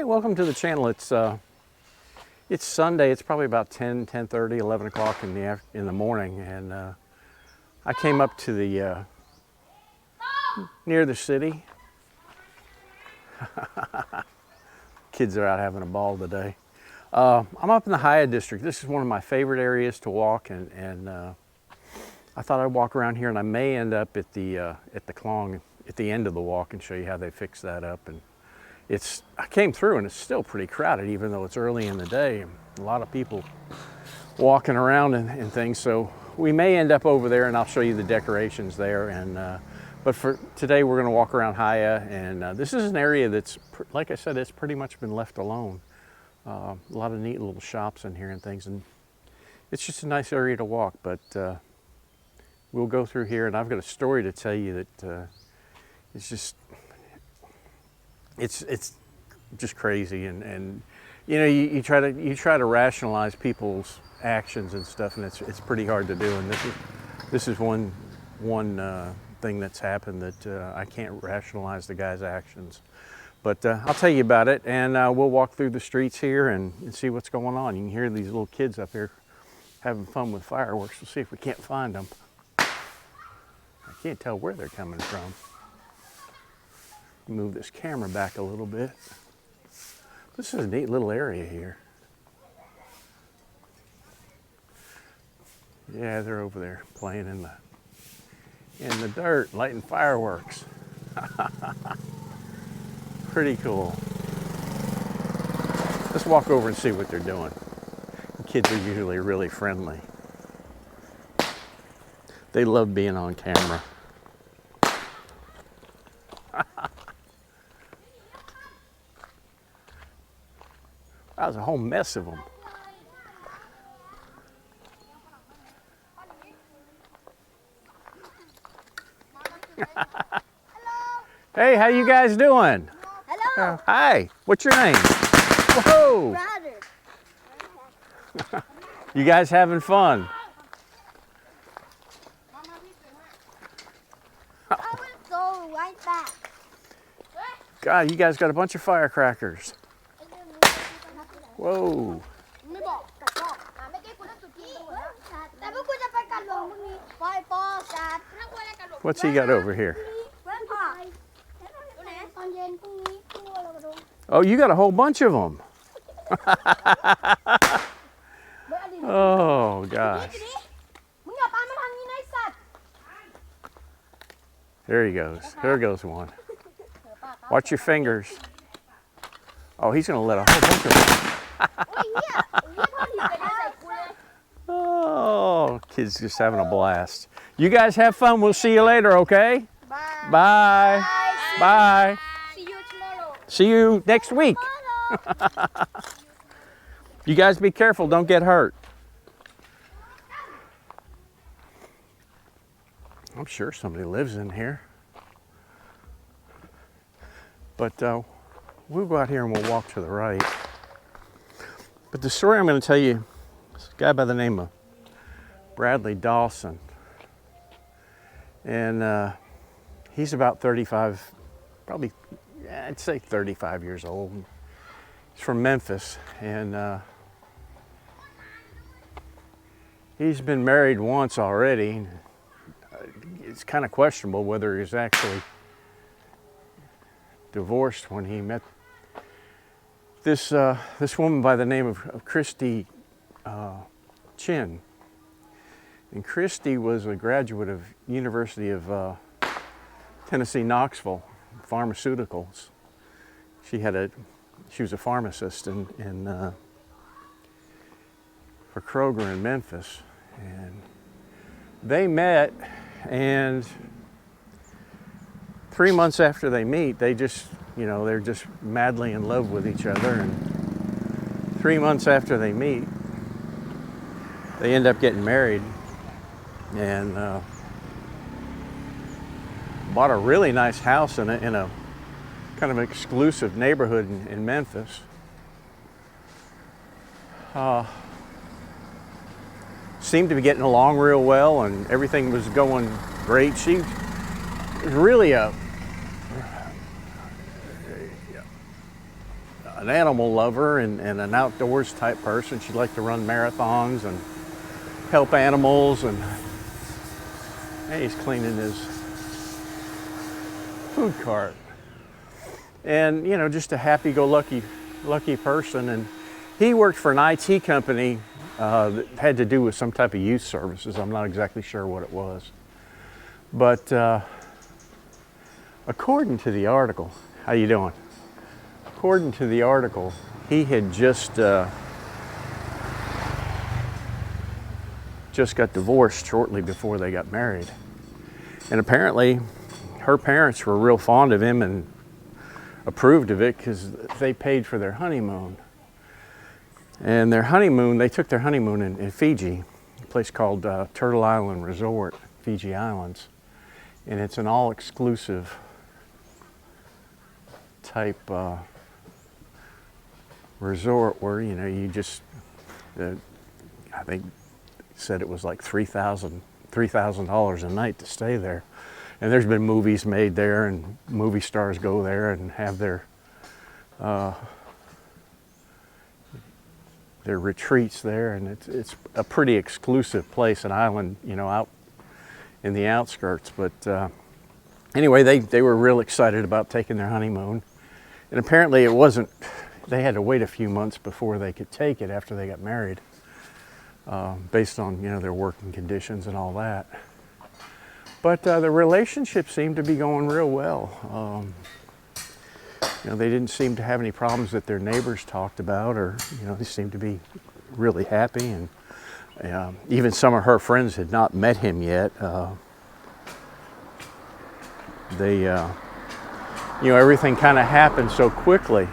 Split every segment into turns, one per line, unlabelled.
Hey, welcome to the channel. It's Sunday. It's probably about 10:30, 11 o'clock in the morning, and I came up to the near the city. Kids are out having a ball today. I'm up in the Hyatt district. This is one of my favorite areas to walk, and I thought I'd walk around here, and I may end up at the Klong at the end of the walk and show you how they fix that up. And I came through and it's still pretty crowded, even though it's early in the day. A lot of people walking around and things. So we may end up over there, and I'll show you the decorations there. And but for today, we're going to walk around Haya, and this is an area that's, like I said, it's pretty much been left alone. A lot of neat little shops in here and things, and it's just a nice area to walk. But we'll go through here, and I've got a story to tell you that it's just crazy, and you know, you try to rationalize people's actions and stuff, and it's pretty hard to do. And this is one thing that's happened that I can't rationalize the guy's actions. But I'll tell you about it, and we'll walk through the streets here and see what's going on. You can hear these little kids up here having fun with fireworks. We'll see if we can't find them. I can't tell where they're coming from. Move this camera back a little bit. This is a neat little area here. Yeah, they're over there playing in the dirt, lighting fireworks. Pretty cool. Let's walk over and see what they're doing. The kids are usually really friendly. They love being on camera. That was a whole mess of them. Hey, how you guys doing?
Hello.
Hi. What's your name? Whoa.
Brother.
You guys having fun?
I will go right back.
God, you guys got a bunch of firecrackers. Whoa. What's he got over here? Oh, you got a whole bunch of them. Oh, gosh. There he goes. There goes one. Watch your fingers. Oh, he's going to let a whole bunch of them. Oh, kids just having a blast. You guys have fun. We'll see you later, okay?
Bye.
Bye. Bye.
See you tomorrow.
See you next week. You guys be careful. Don't get hurt. I'm sure somebody lives in here. But we'll go out here and we'll walk to the right. But the story I'm going to tell you is a guy by the name of Bradley Dawson. And he's about 35, probably, I'd say 35 years old. He's from Memphis, and he's been married once already. It's kind of questionable whether he's actually divorced when he met this woman by the name of Christy Chin. And Christy was a graduate of University of Tennessee, Knoxville, pharmaceuticals. She was a pharmacist for Kroger in Memphis, and they met, and 3 months after they meet, they just, you know, they're just madly in love with each other. And 3 months after they meet, they end up getting married, and bought a really nice house in a kind of exclusive neighborhood in Memphis. Seemed to be getting along real well, and everything was going great. She was really a an animal lover and an outdoors type person. She liked to run marathons and help animals, and he's cleaning his food cart. And you know, just a happy-go-lucky person. And he worked for an IT company that had to do with some type of youth services. I'm not exactly sure what it was, but according to the article, how you doing? According to the article, he had just got divorced shortly before they got married. And apparently her parents were real fond of him and approved of it because they paid for their honeymoon. And their honeymoon, they took their honeymoon in Fiji, a place called Turtle Island Resort, Fiji Islands. And it's an all-exclusive type resort where, you know, you just, I think said it was like $3,000 a night to stay there. And there's been movies made there, and movie stars go there and have their retreats there, and it's a pretty exclusive place, an island, you know, out in the outskirts. But anyway, they were real excited about taking their honeymoon, and apparently it wasn't. They had to wait a few months before they could take it after they got married, based on, you know, their working conditions and all that. But the relationship seemed to be going real well. You know, they didn't seem to have any problems that their neighbors talked about, or, you know, they seemed to be really happy. And even some of her friends had not met him yet. You know, everything kind of happened so quickly.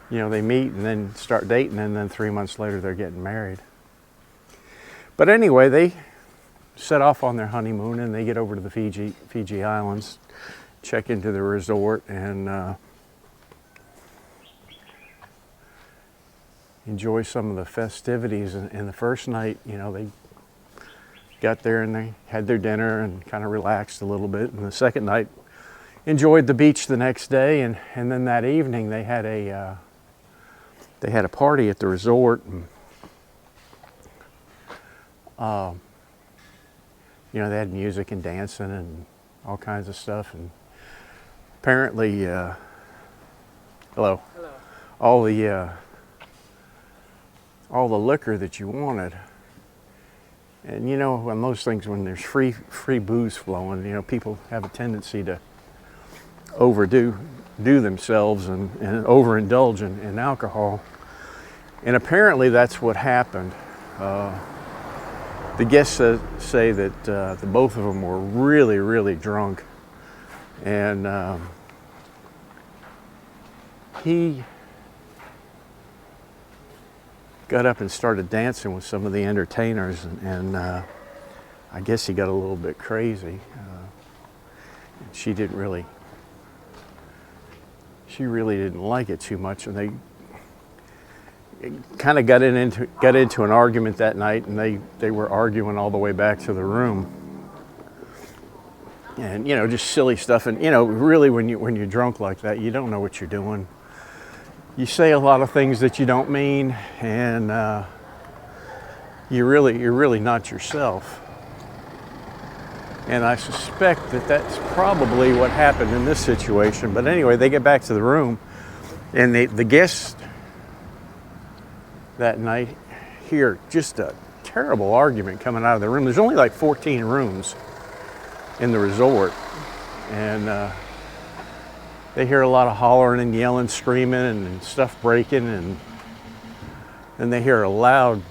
You know, they meet and then start dating, and then 3 months later they're getting married. But anyway, they set off on their honeymoon, and they get over to the Fiji Islands, check into the resort, and enjoy some of the festivities. And the first night, you know, they got there and they had their dinner and kind of relaxed a little bit. And the second night, enjoyed the beach the next day. And then that evening, they had a party at the resort. And, you know, they had music and dancing and all kinds of stuff. And apparently, hello. All the liquor that you wanted. And you know, on those things, when there's free booze flowing, you know, people have a tendency to overdo themselves and overindulge in alcohol. And apparently that's what happened. The guests say that the both of them were really, really drunk. And he got up and started dancing with some of the entertainers, and I guess he got a little bit crazy. She really didn't like it too much, and they kind of got into an argument that night, and they were arguing all the way back to the room. And you know, just silly stuff. And you know, really, when you're drunk like that, you don't know what you're doing. You say a lot of things that you don't mean, and you're really not yourself. And I suspect that that's probably what happened in this situation. But anyway, they get back to the room, and the guests that night hear just a terrible argument coming out of the room. There's only like 14 rooms in the resort, and they hear a lot of hollering and yelling, screaming, and stuff breaking, and then they hear a loud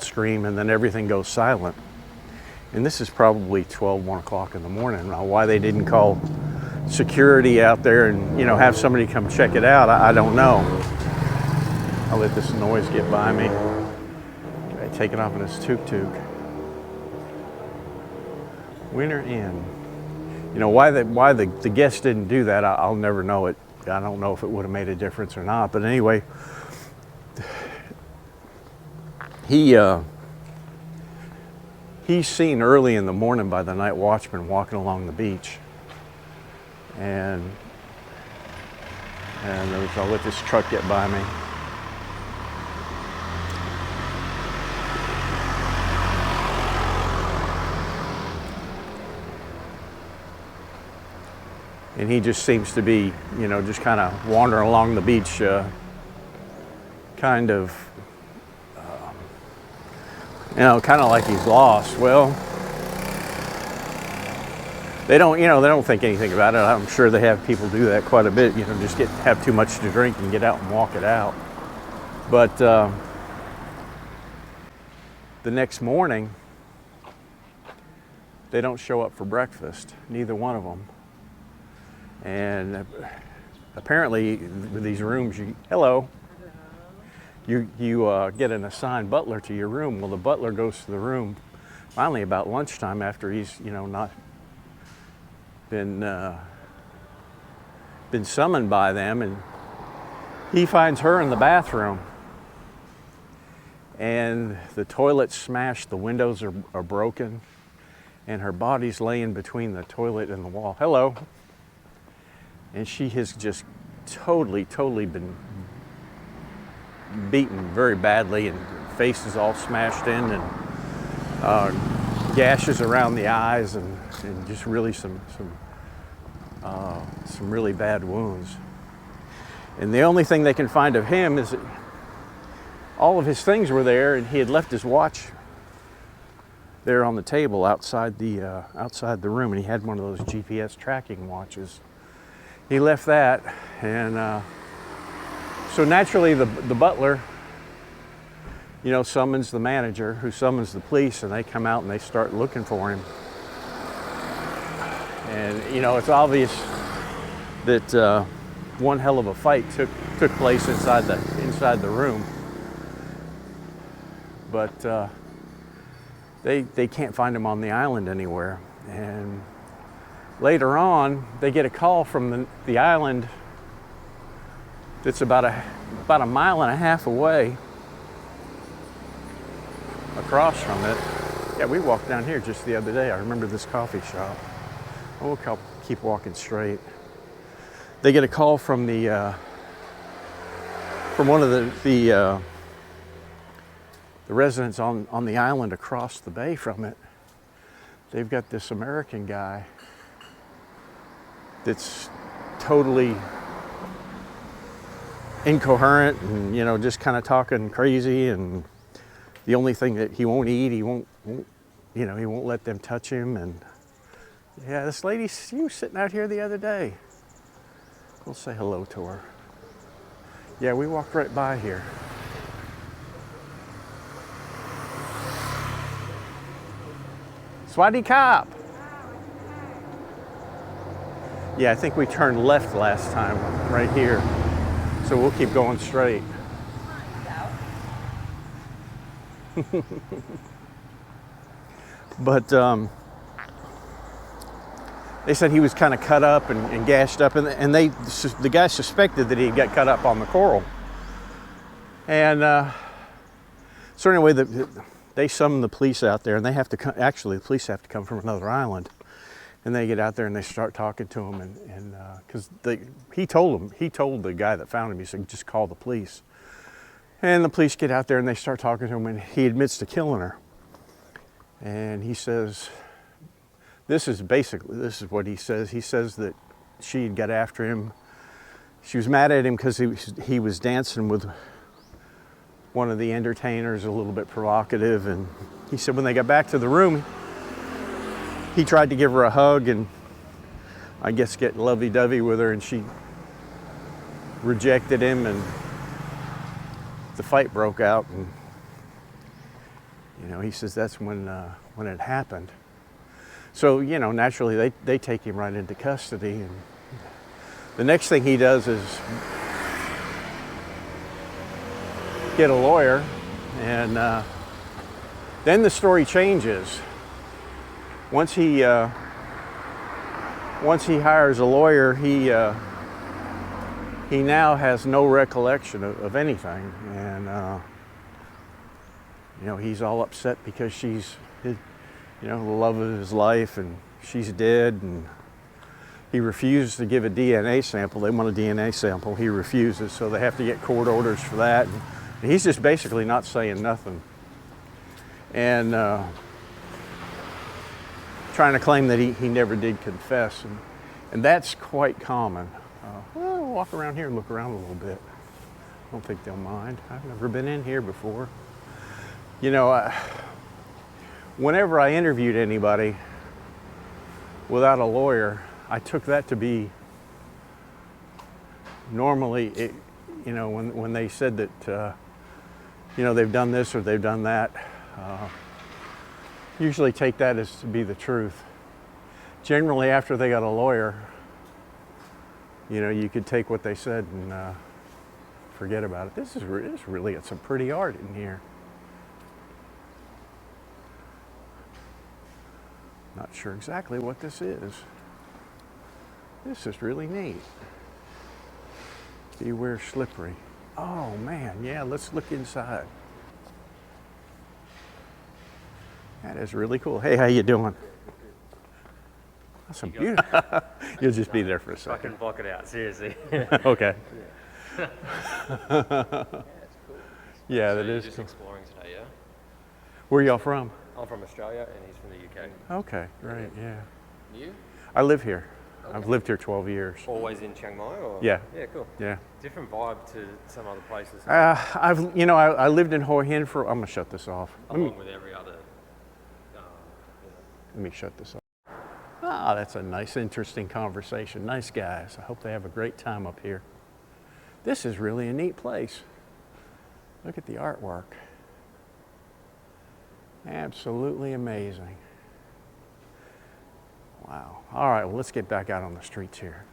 scream, and then everything goes silent. And this is probably 1 o'clock in the morning. Now, why they didn't call security out there and, you know, have somebody come check it out, I don't know. I'll let this noise get by me. Guy taking off in his tuk-tuk. Winter Inn. You know, why the guests didn't do that, I'll never know it. I don't know if it would have made a difference or not. But anyway, he's seen early in the morning by the night watchman walking along the beach. And I'll let this truck get by me. And he just seems to be, you know, just kind of wandering along the beach, kind of, you know, kind of like he's lost. Well, they don't think anything about it. I'm sure they have people do that quite a bit, you know, just have too much to drink and get out and walk it out. But the next morning, they don't show up for breakfast, neither one of them. And apparently, with these rooms, you get an assigned butler to your room. Well, the butler goes to the room finally about lunchtime after he's, you know, not been summoned by them, and he finds her in the bathroom. And the toilet's smashed, the windows are broken, and her body's laying between the toilet and the wall. Hello. And she has just totally been beaten very badly, and her face is all smashed in, and gashes around the eyes, and just really some really bad wounds. And the only thing they can find of him is that all of his things were there, and he had left his watch there on the table outside the room, and he had one of those GPS tracking watches. He left that, and so naturally the butler, you know, summons the manager, who summons the police, and they come out and they start looking for him. And you know, it's obvious that one hell of a fight took place inside the room, but they can't find him on the island anywhere. And later on, they get a call from the island that's about a mile and a half away across from it. Yeah, we walked down here just the other day. I remember this coffee shop. We'll keep walking straight. They get a call from one of the residents on the island across the bay from it. They've got this American guy that's totally incoherent and, you know, just kind of talking crazy, and the only thing that he won't eat, he won't let them touch him. And yeah, this lady, she was sitting out here the other day. We'll say hello to her. Yeah, we walked right by here. Swadee Kop. Yeah, I think we turned left last time, right here. So we'll keep going straight. But they said he was kind of cut up and gashed up, and the guy suspected that he got cut up on the coral. And so anyway, they summoned the police out there, and they have to come. Actually, the police have to come from another island, and they get out there and they start talking to him, and because he told the guy that found him, he said, just call the police. And the police get out there and they start talking to him, and he admits to killing her. And he says, this is what he says. He says that she had got after him. She was mad at him because he was dancing with one of the entertainers, a little bit provocative. And he said when they got back to the room, he tried to give her a hug and I guess get lovey-dovey with her, and she rejected him, and the fight broke out. And you know, he says that's when it happened. So, you know, naturally they take him right into custody, and the next thing he does is get a lawyer, and then the story changes. Once he hires a lawyer, he now has no recollection of anything, and you know, he's all upset because she's the love of his life, and she's dead, and He refused to give a DNA sample. They want a DNA sample. He refuses, so they have to get court orders for that. And he's just basically not saying nothing. And trying to claim that he never did confess. And that's quite common. Well, we'll walk around here and look around a little bit. I don't think they'll mind. I've never been in here before. You know, whenever I interviewed anybody without a lawyer, I took that to be normally, you know, when they said that, you know, they've done this or they've done that, usually take that as to be the truth. Generally, after they got a lawyer, you know, you could take what they said and forget about it. This is really, it's some pretty art in here. Not sure exactly what this is. This is really neat. Beware slippery. Oh man, yeah, let's look inside. That is really cool. Hey, how you doing? That's some beautiful. You'll just be there for a second.
Fucking block it out, seriously.
Okay.
Yeah,
Yeah,
so
that
you're
is
just
cool.
exploring today, yeah?
Where y'all from?
I'm from Australia and he's from the UK.
Okay, great, yeah.
You?
I live here.
Okay.
I've lived here 12 years.
Always in Chiang Mai or?
Yeah.
Yeah, cool.
Yeah.
Different vibe to some other places.
I lived in Hoi Hin for, I'm gonna shut this off.
Along with every other,
Let me shut this off. Ah, that's a nice, interesting conversation. Nice guys. I hope they have a great time up here. This is really a neat place. Look at the artwork. Absolutely amazing. Wow. All right, well, let's get back out on the streets here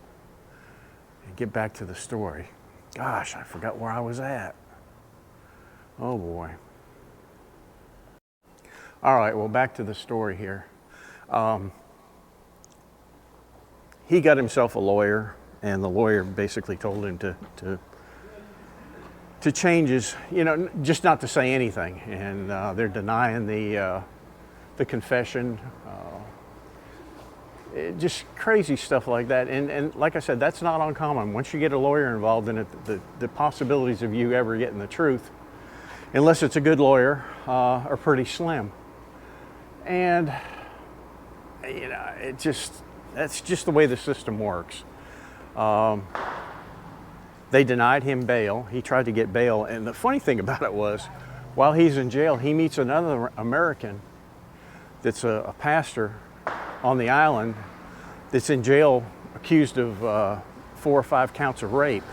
and get back to the story. Gosh, I forgot where I was at. Oh boy. All right, well, back to the story here. He got himself a lawyer, and the lawyer basically told him to change his, you know, just not to say anything. And they're denying the confession. Just crazy stuff like that. And like I said, that's not uncommon. Once you get a lawyer involved in it, the possibilities of you ever getting the truth, unless it's a good lawyer, are pretty slim. And, you know, that's just the way the system works. They denied him bail. He tried to get bail. And the funny thing about it was, while he's in jail, he meets another American that's a pastor on the island that's in jail accused of 4 or 5 counts of rape.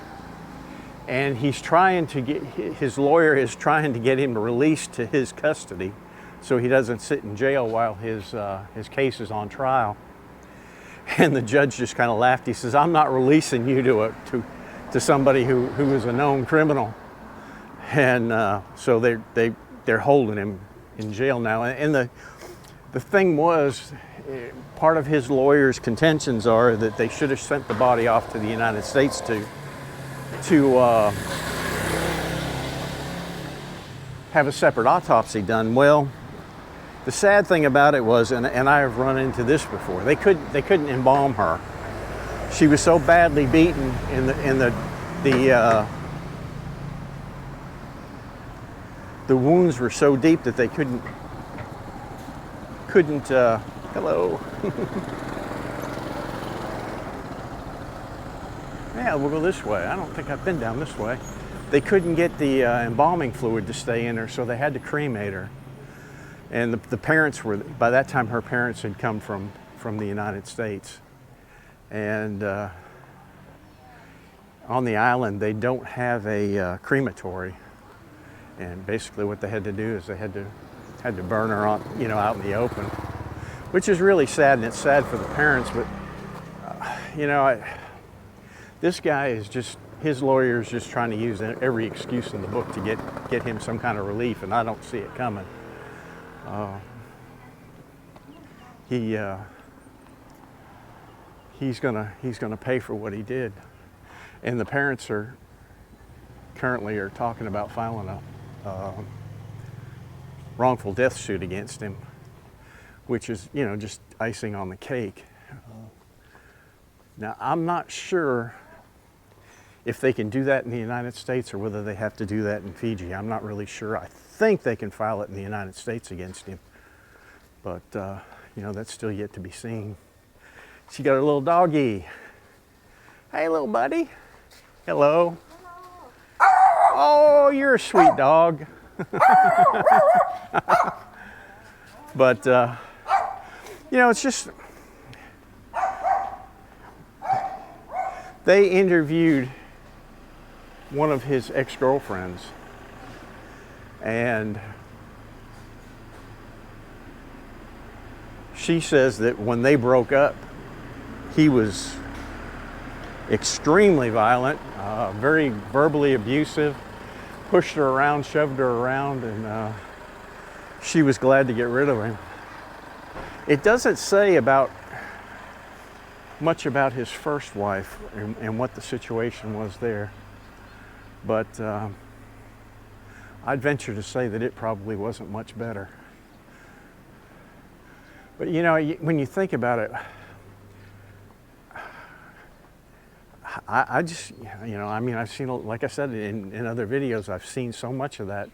And he's trying to get, his lawyer is trying to get him released to his custody so he doesn't sit in jail while his case is on trial. And the judge just kind of laughed. He says, "I'm not releasing you to somebody who is a known criminal." And so they're holding him in jail now. And the thing was, part of his lawyer's contentions are that they should have sent the body off to the United States to have a separate autopsy done. Well, the sad thing about it was, and I have run into this before, they couldn't embalm her. She was so badly beaten the wounds were so deep that they couldn't hello. Yeah, we'll go this way. I don't think I've been down this way. They couldn't get the embalming fluid to stay in her, so they had to cremate her. And the parents were, by that time her parents had come from the United States. And on the island, they don't have a crematory. And basically what they had to do is they had to burn her on, you know, out in the open, which is really sad, and it's sad for the parents. But you know, this guy is just, his lawyer is just trying to use every excuse in the book to get him some kind of relief, and I don't see it coming. He's gonna pay for what he did, and the parents currently are talking about filing a wrongful death suit against him, which is, you know, just icing on the cake. Now, I'm not sure if they can do that in the United States or whether they have to do that in Fiji. I'm not really sure. I think they can file it in the United States against him. But, you know, that's still yet to be seen. She got her little doggy. Hey, little buddy. Hello. Oh, you're a sweet dog. But, you know, it's just, they interviewed one of his ex-girlfriends, and she says that when they broke up, he was extremely violent, very verbally abusive, pushed her around, shoved her around, and she was glad to get rid of him. It doesn't say much about his first wife and what the situation was there. But I'd venture to say that it probably wasn't much better. But you know, when you think about it, I just, you know, I mean, I've seen, like I said in other videos, I've seen so much of that,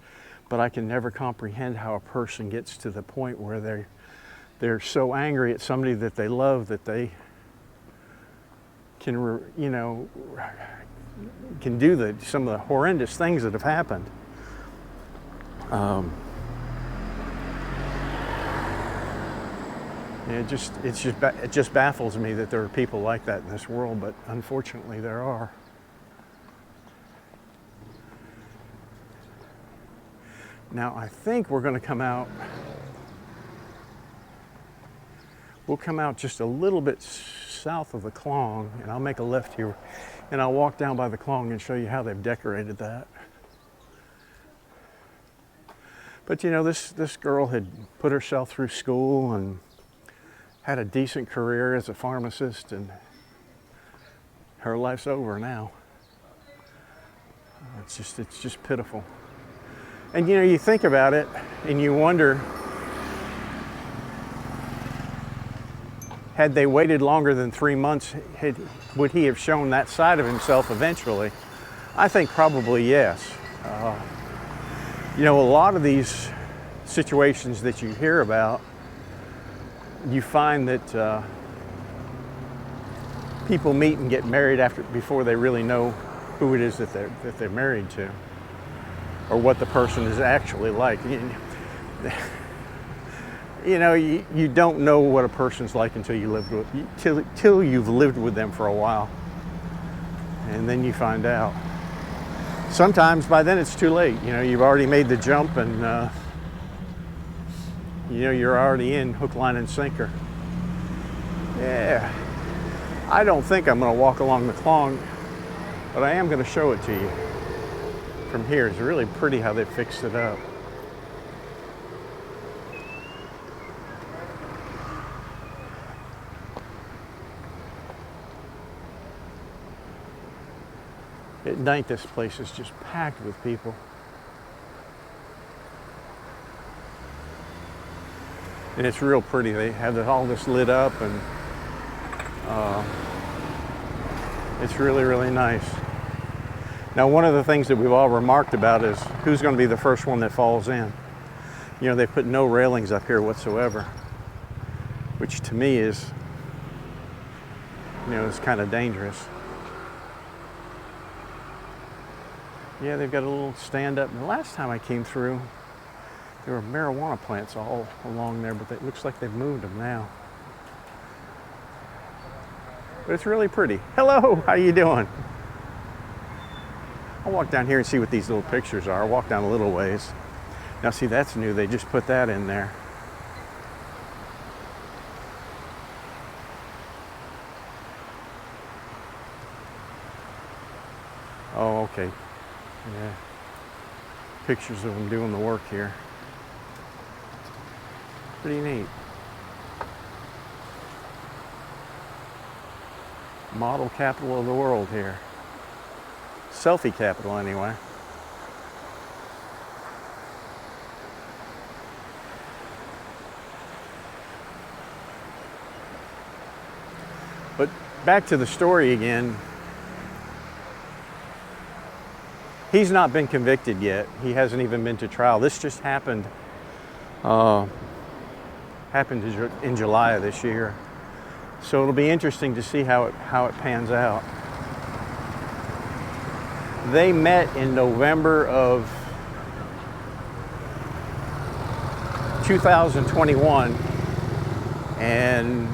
but I can never comprehend how a person gets to the point where they're so angry at somebody that they love that they can, you know, can do some of the horrendous things that have happened. It just baffles me that there are people like that in this world, but unfortunately there are. Now I think we're going to come out. We'll come out just a little bit south of the Klong, and I'll make a left here, and I'll walk down by the Klong and show you how they've decorated that. But you know, this girl had put herself through school and had a decent career as a pharmacist, and her life's over now. It's just pitiful. And you know, you think about it and you wonder, had they waited longer than 3 months, would he have shown that side of himself eventually? I think probably yes. You know, a lot of these situations that you hear about, you find that people meet and get married before they really know who it is that they're married to, or what the person is actually like. You know, you don't know what a person's like until till you've lived with them for a while, and then you find out. Sometimes by then it's too late. You know, you've already made the jump, and you know, you're already in hook, line, and sinker. Yeah, I don't think I'm going to walk along the Klong, but I am going to show it to you from here. It's really pretty how they fixed it up. At night, this place is just packed with people. And it's real pretty. They have all this lit up, and it's really, really nice. Now, one of the things that we've all remarked about is who's going to be the first one that falls in. You know, they put no railings up here whatsoever, which to me is, you know, is kind of dangerous. Yeah, they've got a little stand up. And the last time I came through, there were marijuana plants all along there, but it looks like they've moved them now. But it's really pretty. Hello, how you doing? I'll walk down here and see what these little pictures are. I'll walk down a little ways. Now see, that's new. They just put that in there. Oh, okay. Yeah. Pictures of them doing the work here. Pretty neat. Model capital of the world here. Selfie capital, anyway. But back to the story again. He's not been convicted yet. He hasn't even been to trial. This just happened in July of this year. So it'll be interesting to see how it pans out. They met in November of 2021, and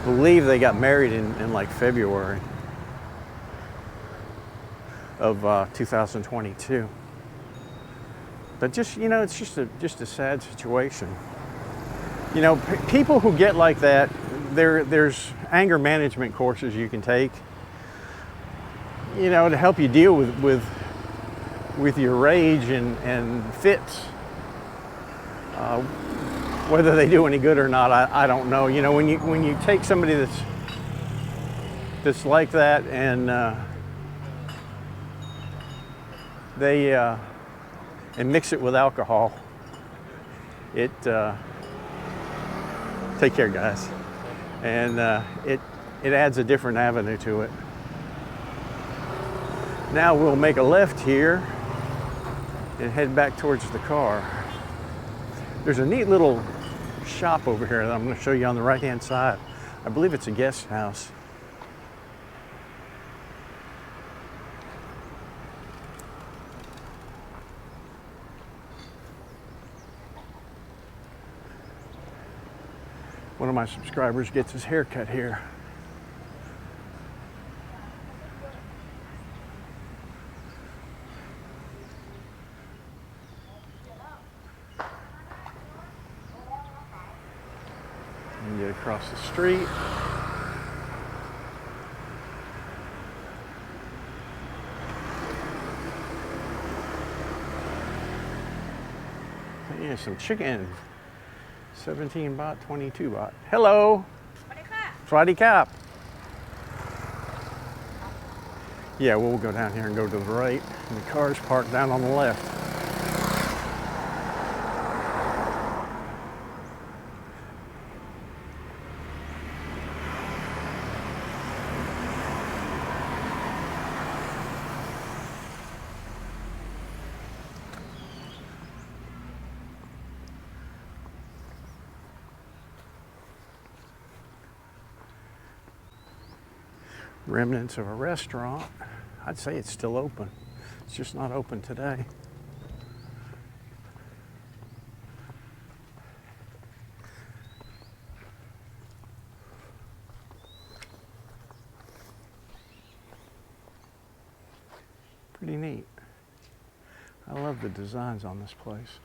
I believe they got married in like February of 2022. But just, you know, it's just a sad situation. You know, people who get like that, there's anger management courses you can take, you know, to help you deal with your rage and fits. Whether they do any good or not, I don't know. You know, when you take somebody that's like that and and mix it with alcohol, it take care, guys, and it adds a different avenue to it. Now we'll make a left here and head back towards the car. There's a neat little shop over here that I'm going to show you on the right hand side. I believe it's a guest house. One of my subscribers gets his hair cut here. And get across the street. Here's some chicken. 17 baht, 22 baht. Hello. Swadee Kap. Yeah, we'll go down here and go to the right. And the car's parked down on the left. Remnants of a restaurant. I'd say it's still open. It's just not open today. Pretty neat. I love the designs on this place.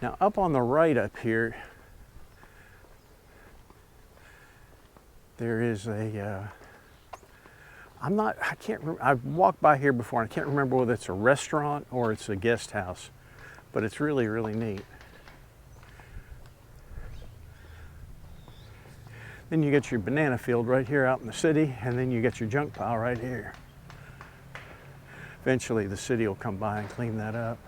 Now up on the right up here, there is a, I've walked by here before and I can't remember whether it's a restaurant or it's a guest house, but it's really, really neat. Then you get your banana field right here out in the city, and then you get your junk pile right here. Eventually the city will come by and clean that up.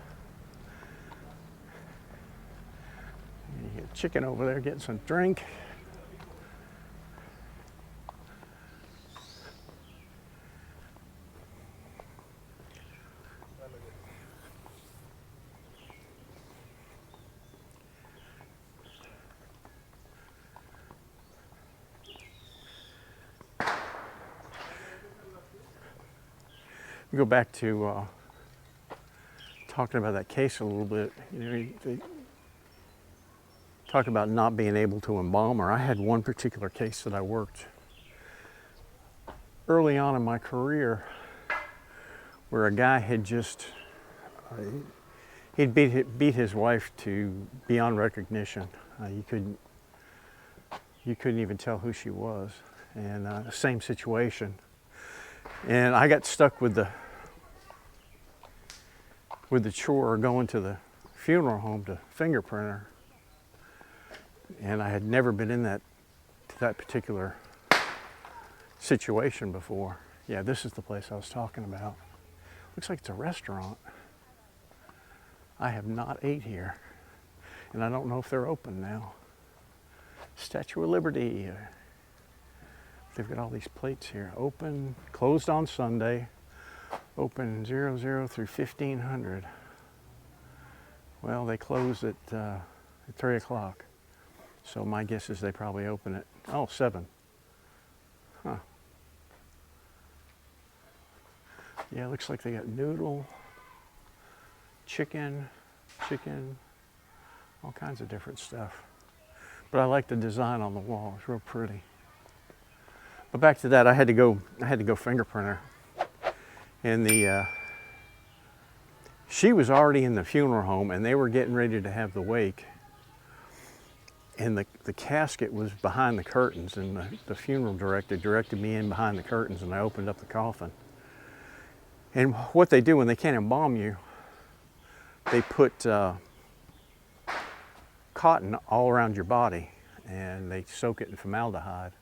You get chicken over there getting some drink. We go back to talking about that case a little bit. You know, they talk about not being able to embalm her. I had one particular case that I worked early on in my career where a guy had just, he'd beat his wife to beyond recognition. You couldn't even tell who she was. And same situation. And I got stuck with the chore going to the funeral home to fingerprint her. And I had never been in that particular situation before. Yeah, this is the place I was talking about. Looks like it's a restaurant. I have not ate here, and I don't know if they're open now. Statue of Liberty. They've got all these plates here. Open, closed on Sunday. Open 00 through 1500. Well, they close at 3 o'clock. So my guess is they probably open at, 7. Huh. Yeah, it looks like they got noodle, chicken, all kinds of different stuff. But I like the design on the wall. It's real pretty. But back to that, I had to go fingerprint her. And she was already in the funeral home, and they were getting ready to have the wake. And the casket was behind the curtains, and the funeral director directed me in behind the curtains, and I opened up the coffin. And what they do when they can't embalm you, they put cotton all around your body, and they soak it in formaldehyde.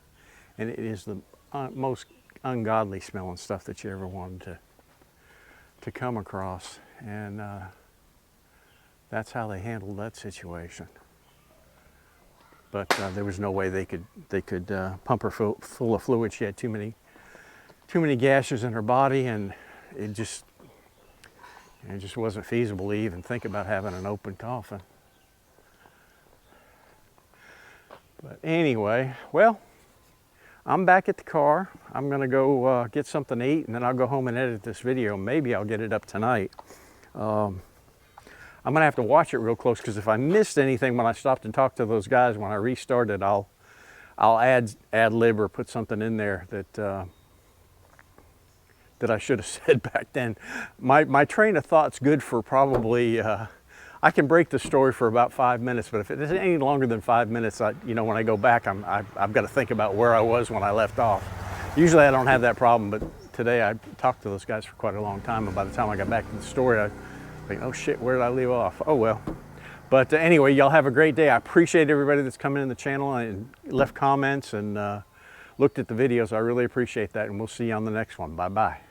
And it is the most ungodly smelling stuff that you ever wanted to come across. And that's how they handled that situation. But there was no way they could pump her full of fluid. She had too many gashes in her body, and it just wasn't feasible to even think about having an open coffin. But anyway, well, I'm back at the car. I'm gonna go get something to eat, and then I'll go home and edit this video. Maybe I'll get it up tonight. I'm gonna have to watch it real close, because if I missed anything when I stopped and talked to those guys when I restarted, I'll ad lib or put something in there that I should have said back then. My train of thought's good for probably, I can break the story for about 5 minutes, but if it's any longer than 5 minutes, when I go back, I've got to think about where I was when I left off. Usually I don't have that problem, but today I talked to those guys for quite a long time, and by the time I got back to the story, I think, oh shit, where did I leave off? Oh well. But anyway, y'all have a great day. I appreciate everybody that's come in the channel and left comments and looked at the videos. I really appreciate that, and we'll see you on the next one. Bye-bye.